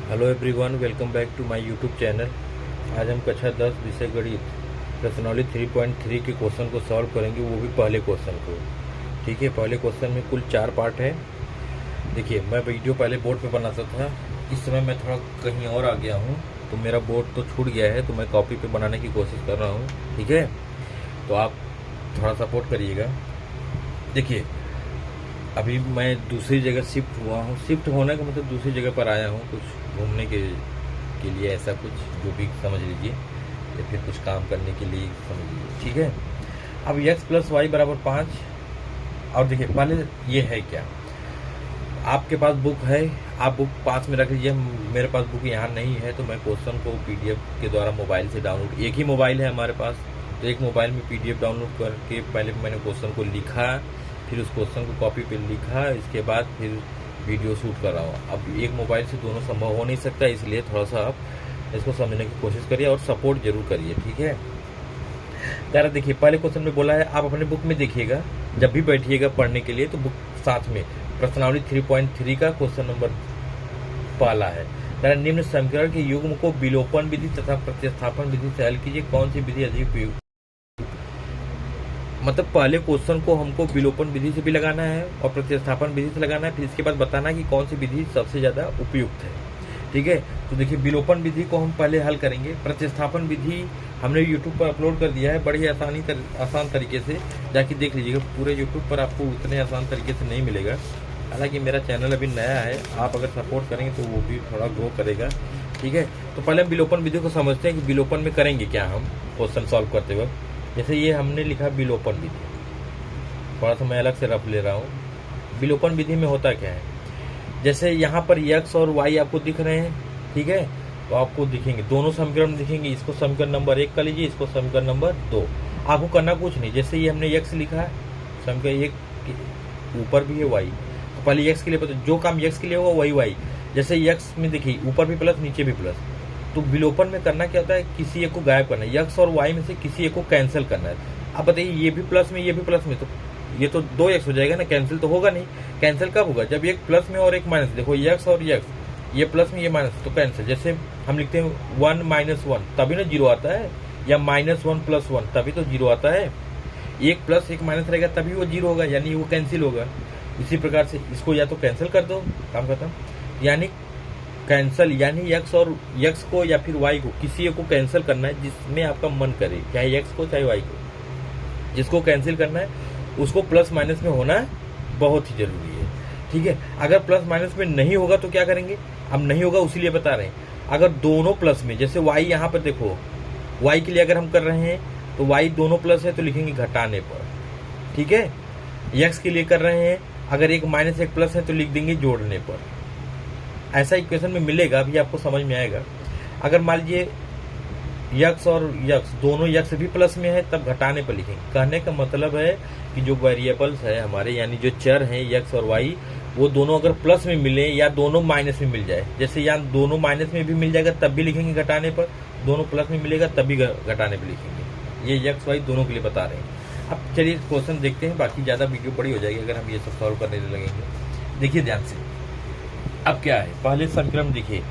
Hello everyone, welcome back to my YouTube channel. आज हम कक्षा 10 विषय गणित प्रश्नावली 3.3 के क्वेश्चन को सॉल्व करेंगे, वो भी पहले क्वेश्चन को। ठीक है, पहले क्वेश्चन में कुल 4 पार्ट है। देखिए, मैं वीडियो पहले बोर्ड पे बनाता था, इस समय मैं थोड़ा कहीं और आ गया हूँ, तो मेरा बोर्ड तो छूट गया है, तो मैं कॉपी पे बनाने की कोशिश कर रहा हूँ। ठीक है, तो आप थोड़ा सपोर्ट करिएगा। देखिए, अभी मैं दूसरी जगह शिफ्ट हुआ हूँ। शिफ्ट होने का मतलब दूसरी जगह पर आया हूँ, कुछ घूमने के लिए, ऐसा कुछ जो भी समझ लीजिए, या फिर कुछ काम करने के लिए समझ लीजिए। ठीक है, अब x प्लस वाई बराबर 5। और देखिए, पहले ये है क्या, आपके पास बुक है, आप बुक पास में रख लीजिए। मेरे पास बुक यहाँ नहीं है, तो मैं क्वेश्चन को पीडीएफ के द्वारा मोबाइल से डाउनलोड, एक ही मोबाइल है हमारे पास, तो एक मोबाइल में पीडीएफ डाउनलोड करके पहले मैंने क्वेश्चन को लिखा, फिर उस क्वेश्चन को कॉपी पे लिखा, इसके बाद फिर वीडियो शूट कर रहा हूँ। अब एक मोबाइल से दोनों संभव हो नहीं सकता, इसलिए थोड़ा सा आप इसको समझने की कोशिश करिए और सपोर्ट जरूर करिए। ठीक है, यार देखिए, पहले क्वेश्चन में बोला है आप अपने बुक में देखिएगा, जब भी बैठिएगा पढ़ने के लिए तो बुक साथ में। प्रश्नावली 3.3 का क्वेश्चन नंबर पहला है, निम्न समीकरण के युग्म को विलोपन विधि तथा प्रतिस्थापन विधि से हल कीजिए, कौन सी विधि अधिक उपयुक्त। मतलब पहले क्वेश्चन को हमको विलोपन विधि से भी लगाना है और प्रतिस्थापन विधि से लगाना है, फिर इसके बाद बताना है कि कौन सी विधि सबसे ज्यादा उपयुक्त है। ठीक है, तो देखिए, विलोपन विधि को हम पहले हल करेंगे। प्रतिस्थापन विधि हमने यूट्यूब पर अपलोड कर दिया है, बड़ी आसान तरीके से जाके देख लीजिएगा। पूरे यूट्यूब पर आपको उतने आसान तरीके से नहीं मिलेगा, हालांकि मेरा चैनल अभी नया है, आप अगर सपोर्ट करेंगे तो वो भी थोड़ा ग्रो करेगा। ठीक है, तो पहले हम विलोपन विधि को समझते हैं कि विलोपन में करेंगे क्या हम क्वेश्चन सॉल्व करते वक्त। जैसे ये हमने लिखा विलोपन विधि, थोड़ा सा मैं अलग से रफ ले रहा हूँ। विलोपन विधि में होता क्या है, जैसे यहाँ पर x और y आपको दिख रहे हैं। ठीक है, तो आपको दिखेंगे, दोनों समीकरण दिखेंगे। इसको समीकरण नंबर 1 कर लीजिए, इसको समीकरण नंबर 2। आपको करना कुछ नहीं, जैसे ये हमने x लिखा है, समीकरण 1 ऊपर भी है y, तो पहले x के लिए जो काम x के लिए होगा वही y। जैसे x में देखिए, ऊपर भी प्लस नीचे भी प्लस, तो विलोपन में करना क्या होता है, किसी एक को गायब करना है, x और y में से किसी एक को कैंसिल करना है। अब बताइए, ये भी प्लस में ये भी प्लस में, तो ये तो 2x हो जाएगा ना, कैंसिल तो होगा नहीं। कैंसिल कब होगा, जब एक प्लस में और एक माइनस। देखो, x और x, ये प्लस में ये माइनस, तो कैंसिल। जैसे हम लिखते हैं 1 - 1, तभी ना 0 आता है, या -1 + 1, तभी तो 0 आता है। एक प्लस एक माइनस रहेगा तभी वो 0 होगा, यानी वो कैंसिल होगा। इसी प्रकार से इसको या तो कैंसिल कर दो, काम खत्म। यानी कैंसल, यानी x और x को या फिर y को, किसी एक को कैंसिल करना है जिसमें आपका मन करे, चाहे x को चाहे y को। जिसको कैंसिल करना है उसको प्लस माइनस में होना बहुत ही जरूरी है। ठीक है, अगर प्लस माइनस में नहीं होगा तो क्या करेंगे, अब नहीं होगा उसीलिए बता रहे हैं। अगर दोनों प्लस में, जैसे y यहाँ पर देखो, y के लिए अगर हम कर रहे हैं तो y दोनों प्लस है तो लिखेंगे घटाने पर। ठीक है, x के लिए कर रहे हैं, अगर एक माइनस एक प्लस है तो लिख देंगे जोड़ने पर। ऐसा इक्वेशन में मिलेगा, अभी आपको समझ में आएगा। अगर मान लीजिए x और x दोनों x भी प्लस में है, तब घटाने पर लिखेंगे। कहने का मतलब है कि जो वेरिएबल्स है हमारे, यानी जो चर हैं x और y, वो दोनों अगर प्लस में मिले या दोनों माइनस में मिल जाए, जैसे यहाँ दोनों माइनस में भी मिल जाएगा तब भी लिखेंगे घटाने पर, दोनों प्लस में मिलेगा तब भी घटाने पर लिखेंगे। ये x y दोनों के लिए बता रहे हैं। अब चलिए क्वेश्चन देखते हैं, बाकी ज्यादा वीडियो बड़ी हो जाएगी अगर हम ये सब सॉल्व करने लगेंगे। देखिए ध्यान से, अब क्या है, पहले समीकरण देखिए,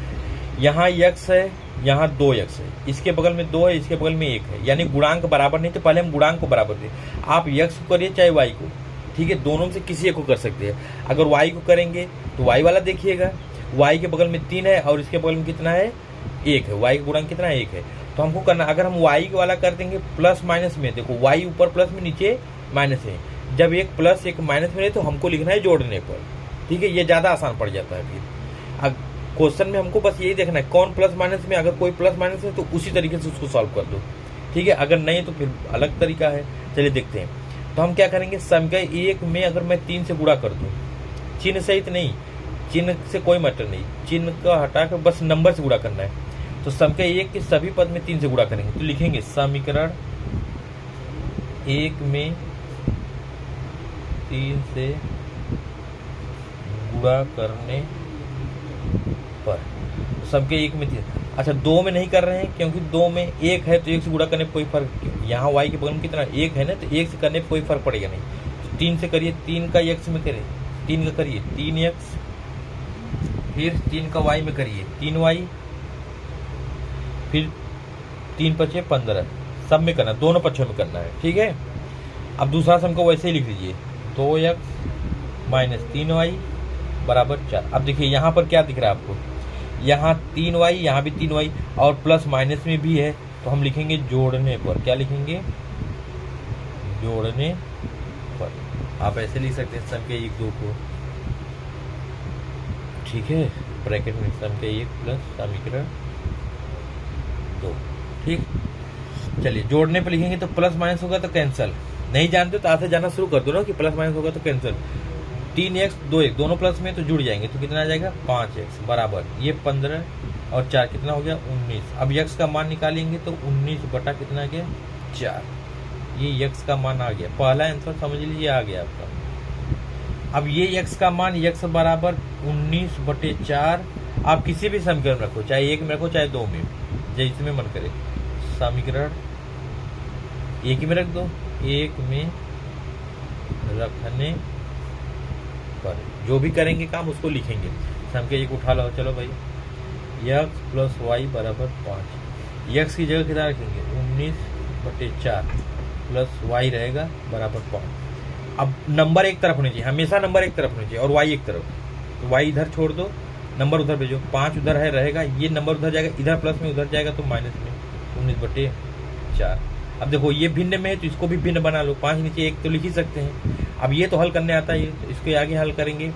यहाँ x है, यहाँ 2x है, इसके बगल में 2 है, इसके बगल में 1 है, यानी गुणांक बराबर नहीं, तो पहले हम गुणांक को बराबर दें। आप x को करिए चाहे y को, ठीक है, दोनों में से किसी एक को कर सकते हैं। अगर y को करेंगे तो y वाला देखिएगा, y के बगल में 3 है और इसके बगल में कितना है, 1 है, y का गुणांक कितना है, 1 है। तो हमको करना, अगर हम y वाला कर देंगे प्लस माइनस में, देखो y ऊपर प्लस में नीचे माइनस है, जब एक प्लस एक माइनस में है तो हमको लिखना है जोड़ने पर। ठीक है, ये ज्यादा आसान पड़ जाता है। फिर क्वेश्चन में हमको बस यही देखना है कौन प्लस माइनस में, अगर कोई प्लस माइनस है तो उसी तरीके से उसको सॉल्व कर दो। ठीक है, अगर नहीं तो फिर अलग तरीका है। चलिए देखते हैं, तो हम क्या करेंगे, समीकरण 1 में अगर मैं 3 से गुणा कर दूं, चिन्ह सहित नहीं, चिन्ह से कोई मैटर नहीं, चिन्ह का हटा कर बस नंबर से गुणा करना है। तो समीकरण 1 के सभी पद में 3 से गुणा करेंगे, तो लिखेंगे समीकरण 1 में 3 से गुणा करने पर, सबके 1 में 3। अच्छा, 2 में नहीं कर रहे हैं क्योंकि 2 में 1 है, तो 1 से गुणा करने पर कोई फर्क, यहाँ y के बगल में कितना 1 है ना, तो 1 से करने पर कोई फर्क पड़ेगा नहीं। तो 3 से करिए, 3 का x में करिए, 3 का करिए 3x फिर 3 का y में करिए 3y, फिर 3 पचे 15, सब में करना, दोनों पक्षों में करना है, ठीक है। अब दूसरा सम को वैसे ही लिख लीजिए 2x माइनस 3y बराबर 4। अब देखिए यहाँ पर क्या दिख रहा है आपको, यहाँ 3y, यहाँ भी 3y और प्लस माइनस में भी है, तो हम लिखेंगे जोड़ने पर। क्या लिखेंगे? जोड़ने पर। आप ऐसे लिख सकते हैं सम के 1 2 को, ठीक है, ब्रैकेट में सम के 1 प्लस समीकरण 2, ठीक। चलिए जोड़ने पर लिखेंगे तो प्लस माइनस होगा तो कैंसल, नहीं जानते तो आज से जाना शुरू कर दो ना कि प्लस माइनस होगा तो कैंसल। 3x 2x दोनों प्लस में तो जुड़ जाएंगे, तो कितना आ जाएगा 5x बराबर ये 15 और 4 कितना हो गया 19। अब x का मान निकालेंगे तो 19 बटा कितना आ गया 4। ये x का मान आ गया, पहला आंसर समझ लीजिए आ गया आपका। अब ये x का मान x बराबर 19/4 आप किसी भी समीकरण रखो, चाहे 1 में रखो चाहे 2 में, जैसे में मन करे। समीकरण 1 में रख दो, 1 में रखने पर जो भी करेंगे काम उसको लिखेंगे। सम के 1 उठा लो, चलो भाई x प्लस वाई बराबर 5। x की जगह कितना रखेंगे 19/4 प्लस y रहेगा बराबर 5। अब नंबर एक तरफ होनी चाहिए, हमेशा नंबर एक तरफ होनी चाहिए और y एक तरफ, तो y इधर छोड़ दो, नंबर उधर भेजो, 5 उधर है रहेगा, ये नंबर उधर जाएगा, इधर प्लस में उधर जाएगा तो माइनस में 19/4। अब देखो ये भिन्न में है तो इसको भी भिन्न बना लो, 5 नीचे 1 तो लिख ही सकते हैं। अब ये तो हल करने आता है, तो इसके आगे हल करेंगे,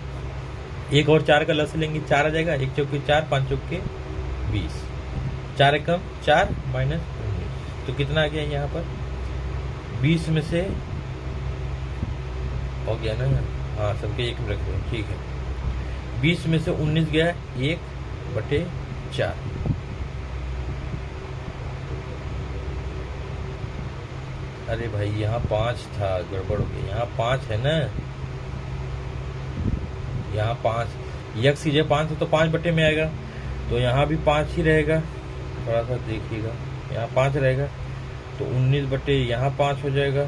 1 और 4 का लस लेंगे, 4 आ जाएगा, 1 चौके 4 5 चौके 20, 4 एकम 4 माइनस 19, तो कितना आ गया यहाँ पर 20 में से हो गया ना, हाँ सबके 1 में रख दो, ठीक है। 20 में से 19 गया 1/4। अरे भाई यहाँ 5 था, गड़बड़ हो गया, यहाँ 5 है ना, यहाँ 5 x की जगह 5 है तो 5 बटे में आएगा, तो यहाँ भी 5 ही रहेगा, थोड़ा सा देखिएगा, यहाँ 5 रहेगा तो 19 बटे यहाँ 5 हो जाएगा,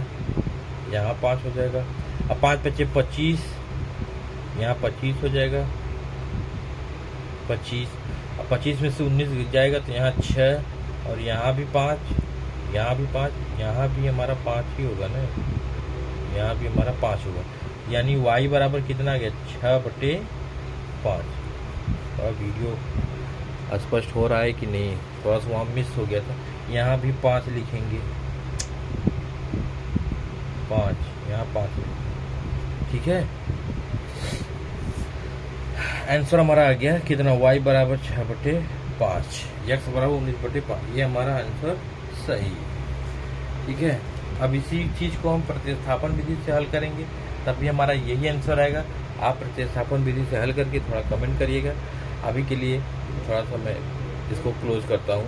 यहाँ 5 हो जाएगा। अब 5 बचे 25, यहाँ 25 हो जाएगा 25। अब 25 में से 19 जाएगा तो यहाँ 6 और यहाँ भी 5, यहाँ भी 5, यहाँ भी हमारा 5 ही होगा ना, यहाँ भी हमारा 5 होगा, यानी y बराबर कितना आ गया 6/5। और वीडियो स्पष्ट हो रहा है कि नहीं, थोड़ा सा वहाँ मिस हो गया था, यहाँ भी 5 लिखेंगे, 5 यहाँ 5, ठीक है। आंसर हमारा आ गया कितना, y बराबर 6/5, x बराबर 19/5, ये हमारा आंसर सही, ठीक है। अब इसी चीज को हम प्रतिस्थापन विधि से हल करेंगे, तब भी हमारा यही आंसर आएगा। आप प्रतिस्थापन विधि से हल करके थोड़ा कमेंट करिएगा। अभी के लिए थोड़ा सा मैं इसको क्लोज करता हूँ।